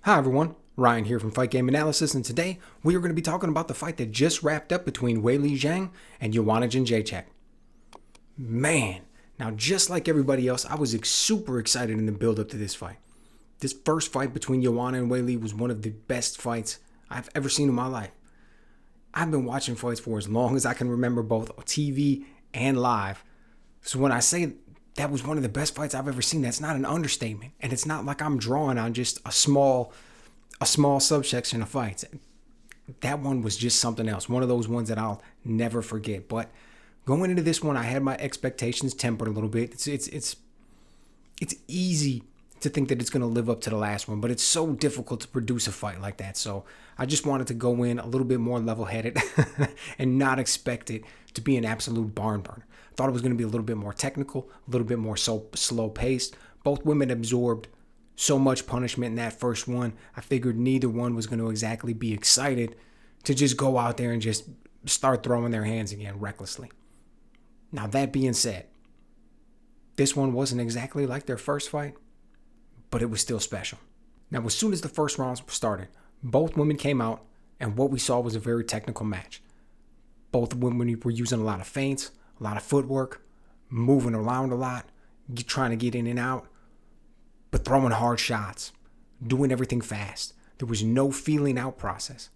Hi everyone, Ryan here from Fight Game Analysis, and today we are going to be talking about the fight that just wrapped up between Weili Zhang and Joanna Jedrzejczyk. Man, now just like everybody else, I was super excited in the build-up to this fight. This first fight between Joanna and Weili was one of the best fights I've ever seen in my life. I've been watching fights for as long as I can remember, both TV and live. So when I say that was one of the best fights I've ever seen, that's not an understatement. And it's not like I'm drawing on just a small subsection of fights. That one was just something else. One of those ones that I'll never forget. But going into this one, I had my expectations tempered a little bit. It's easy to think that it's going to live up to the last one, but it's so difficult to produce a fight like that. So I just wanted to go in a little bit more level-headed and not expect it to be an absolute barn burner. Thought it was going to be a little bit more technical, a little bit more slow-paced. Both women absorbed so much punishment in that first one. I figured neither one was going to exactly be excited to just go out there and just start throwing their hands again recklessly. Now, that being said, this one wasn't exactly like their first fight, but it was still special. Now, as soon as the first round started, both women came out, and what we saw was a very technical match. Both women were using a lot of feints, a lot of footwork, moving around a lot, trying to get in and out, but throwing hard shots, doing everything fast. There was no feeling out process.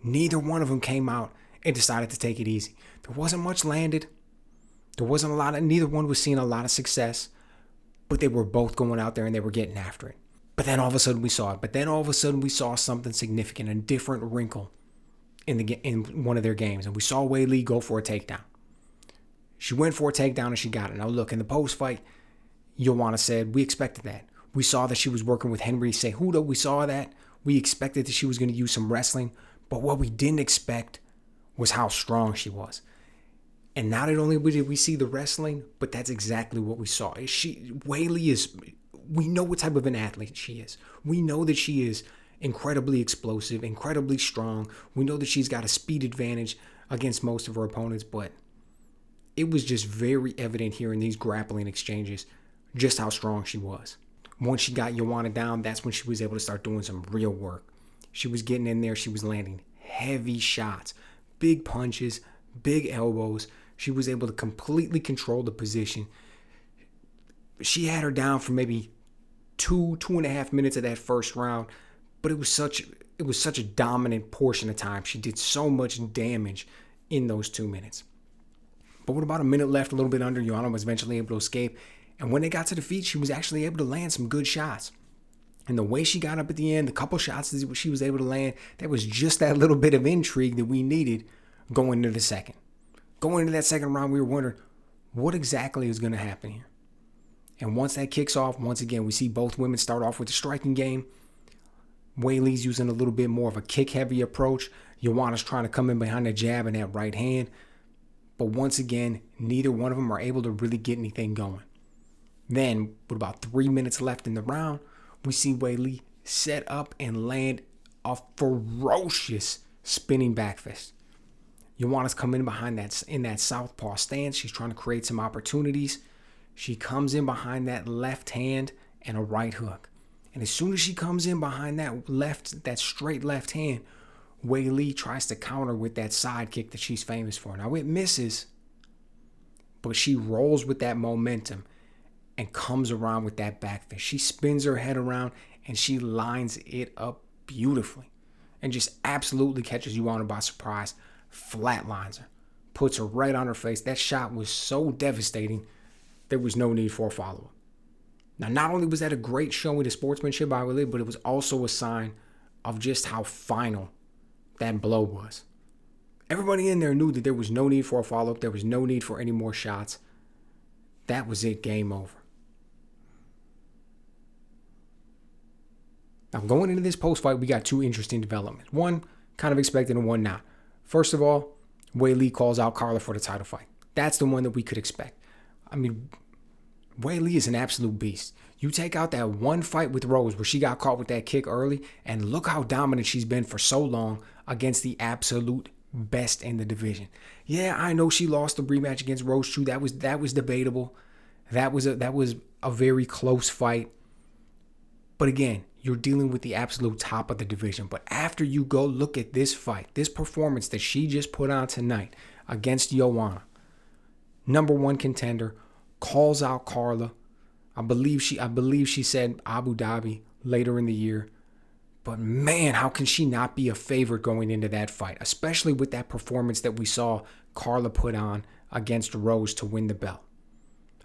Neither one of them came out and decided to take it easy. There wasn't much landed. Neither one was seeing a lot of success, but they were both going out there and they were getting after it. But then all of a sudden we saw it. But then all of a sudden we saw something significant, a different wrinkle in one of their games. And we saw Weili go for a takedown. She went for a takedown and she got it. Now look, in the post-fight, Joanna said, we expected that. We saw that she was working with Henry Cejudo. We saw that. We expected that she was going to use some wrestling. But what we didn't expect was how strong she was. And not only did we see the wrestling, but that's exactly what we saw. Weili is, we know what type of an athlete she is. We know that she is incredibly explosive, incredibly strong. We know that she's got a speed advantage against most of her opponents, but it was just very evident here in these grappling exchanges just how strong she was. Once she got Joanna down, that's when she was able to start doing some real work. She was getting in there. She was landing heavy shots, big punches, big elbows. She was able to completely control the position. She had her down for maybe 2.5 minutes of that first round, but it was such a dominant portion of time. She did so much damage in those 2 minutes. But with about a minute left, a little bit under, Joanna was eventually able to escape. And when they got to the feet, she was actually able to land some good shots. And the way she got up at the end, the couple shots that she was able to land, that was just that little bit of intrigue that we needed going into the second. Going into that second round, we were wondering what exactly is going to happen here. And once that kicks off, once again, we see both women start off with the striking game. Weili's using a little bit more of a kick-heavy approach. Joanna's trying to come in behind the jab and that right hand. But once again, neither one of them are able to really get anything going. Then, with about 3 minutes left in the round, we see Weili set up and land a ferocious spinning back fist. Joanna's coming in behind that in that southpaw stance. She's trying to create some opportunities. She comes in behind that left hand and a right hook. And as soon as she comes in behind that straight left hand, Weili tries to counter with that side kick that she's famous for. Now it misses, but she rolls with that momentum and comes around with that back fist. She spins her head around and she lines it up beautifully and just absolutely catches Joanna by surprise, flatlines her, puts her right on her face. That shot was so devastating, there was no need for a follow-up. Now, not only was that a great showing of sportsmanship by Weili, but it was also a sign of just how final that blow was. Everybody in there knew that there was no need for a follow-up. There was no need for any more shots. That was it, game over. Now, going into this post-fight, we got two interesting developments. One kind of expected and one not. First of all, Weili calls out Carla for the title fight. That's the one that we could expect. I mean, Weili is an absolute beast. You take out that one fight with Rose where she got caught with that kick early, and look how dominant she's been for so long against the absolute best in the division. Yeah, I know she lost the rematch against Rose. True, that was debatable. That was a very close fight. But again, you're dealing with the absolute top of the division. But after you go look at this fight, this performance that she just put on tonight against Joanna, #1 contender, calls out Carla. I believe she said Abu Dhabi later in the year. But man, how can she not be a favorite going into that fight, especially with that performance that we saw Carla put on against Rose to win the belt?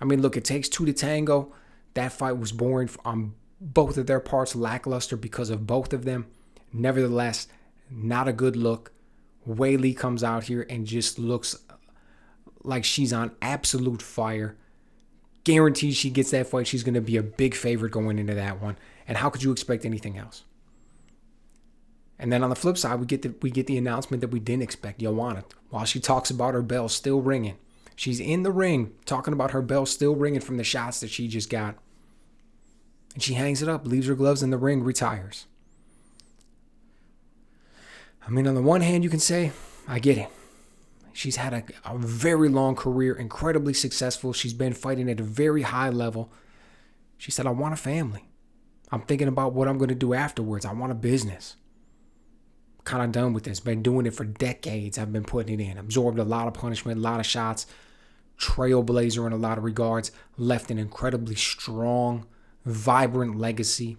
I mean, look, it takes two to tango. That fight was boring on both of their parts, lackluster because of both of them. Nevertheless, not a good look. Weili comes out here and just looks like she's on absolute fire. Guaranteed she gets that fight. She's going to be a big favorite going into that one. And how could you expect anything else? And then on the flip side, we get the announcement that we didn't expect. Joanna, while she talks about her bell still ringing, she's in the ring talking about her bell still ringing from the shots that she just got. And she hangs it up, leaves her gloves in the ring, retires. I mean, on the one hand, you can say, I get it. She's had a very long career, incredibly successful. She's been fighting at a very high level. She said, I want a family. I'm thinking about what I'm going to do afterwards. I want a business. Kind of done with this. Been doing it for decades. I've been putting it in. Absorbed a lot of punishment, a lot of shots. Trailblazer in a lot of regards. Left an incredibly strong, vibrant legacy.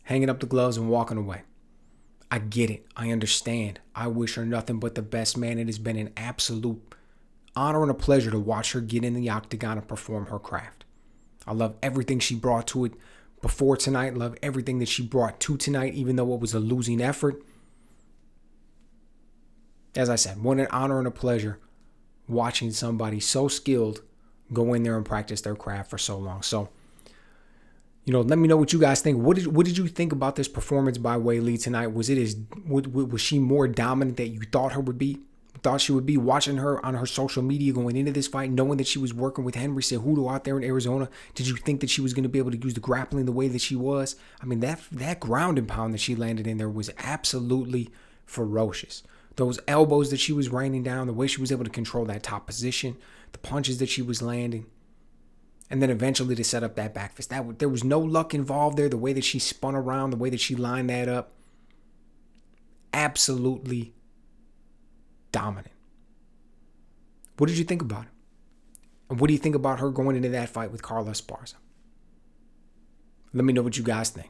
Hanging up the gloves and walking away. I get it. I understand. I wish her nothing but the best, man. It has been an absolute honor and a pleasure to watch her get in the octagon and perform her craft. I love everything she brought to it before tonight. Love everything that she brought to tonight, even though it was a losing effort. As I said, what an honor and a pleasure watching somebody so skilled go in there and practice their craft for so long. So, let me know what you guys think. What did you think about this performance by Weili tonight? Was she more dominant that you thought she would be? Watching her on her social media going into this fight, knowing that she was working with Henry Cejudo out there in Arizona, did you think that she was going to be able to use the grappling the way that she was? I mean, that ground and pound that she landed in there was absolutely ferocious. Those elbows that she was raining down, the way she was able to control that top position, the punches that she was landing. And then eventually to set up that back fist. There was no luck involved there. The way that she spun around, the way that she lined that up. Absolutely dominant. What did you think about it? And what do you think about her going into that fight with Carla Esparza? Let me know what you guys think.